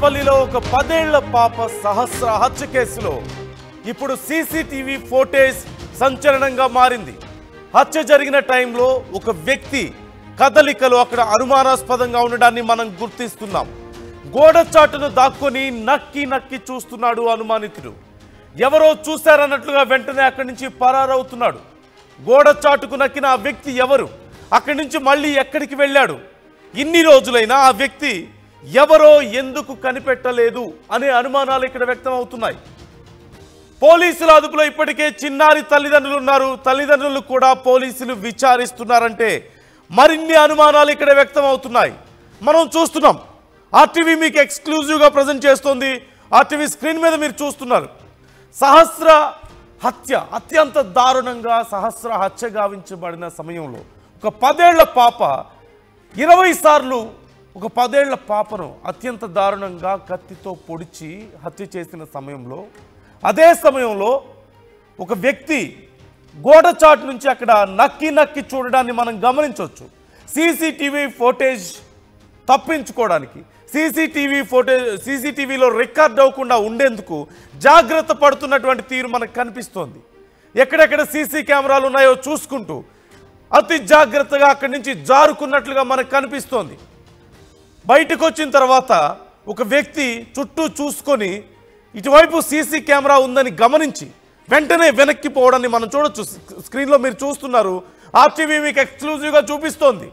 తాడేపల్లిలో ఒక 10 ఏళ్ల పాప సహస్ర హత్య కేసులో ఇప్పుడు సీసీటీవీ ఫుటేజ్ సంచలనంగా మారింది. హత్య జరిగిన టైంలో ఒక వ్యక్తి కదలికలు అక్కడ అనుమానాస్పదంగా ఉండడాన్ని మనం గుర్తిస్తున్నాం. గోడ చాటును దాక్కొని నక్కి చూస్తున్నాడు అనుమానితుడు. ఎవరో చూశారన్నట్లుగా వెంటనే అక్కడి నుంచి పరారవుతున్నాడు. గోడ చాటుకు నక్కిన ఆ వ్యక్తి ఎవరు, అక్కడి నుంచి మళ్ళీ ఎక్కడికి వెళ్ళాడు, ఇన్ని రోజులైనా ఆ వ్యక్తి ఎవరో ఎందుకు కనిపెట్టలేదు అనే అనుమానాలు ఇక్కడ వ్యక్తం అవుతున్నాయి. పోలీసుల అదుపులో ఇప్పటికే చిన్నారి తల్లిదండ్రులు ఉన్నారు. తల్లిదండ్రులు కూడా పోలీసులు విచారిస్తున్నారంటే మరిన్ని అనుమానాలు ఇక్కడ వ్యక్తం అవుతున్నాయి. మనం చూస్తున్నాం, ఆర్టీవీ మీకు ఎక్స్క్లూజివ్గా ప్రజెంట్ చేస్తోంది. ఆర్టీవీ స్క్రీన్ మీద మీరు చూస్తున్నారు. సహస్ర హత్య, అత్యంత దారుణంగా సహస్ర హత్య గావించబడిన సమయంలో ఒక 10 ఏళ్ల పాప 20 సార్లు ఒక 10 ఏళ్ల పాపను అత్యంత దారుణంగా కత్తితో పొడిచి హత్య చేసిన సమయంలో, అదే సమయంలో ఒక వ్యక్తి గోడ చాటు నుంచి అక్కడ నక్కి చూడడాన్ని మనం గమనించవచ్చు. సీసీటీవీ ఫుటేజ్ తప్పించుకోవడానికి, సీసీటీవీలో రికార్డ్ అవ్వకుండా ఉండేందుకు జాగ్రత్త పడుతున్నటువంటి తీరు మనకు కనిపిస్తోంది. ఎక్కడెక్కడ సీసీ కెమెరాలు ఉన్నాయో చూసుకుంటూ అతి జాగ్రత్తగా అక్కడి నుంచి జారుకున్నట్లుగా మనకు కనిపిస్తోంది. బయటకు వచ్చిన తర్వాత ఒక వ్యక్తి చుట్టూ చూసుకొని ఇటువైపు సీసీ కెమెరా ఉందని గమనించి వెంటనే వెనక్కి పోవడాన్ని మనం చూడొచ్చు. స్క్రీన్లో మీరు చూస్తున్నారు, ఆర్టీవీ మీకు ఎక్స్క్లూజివ్గా చూపిస్తోంది.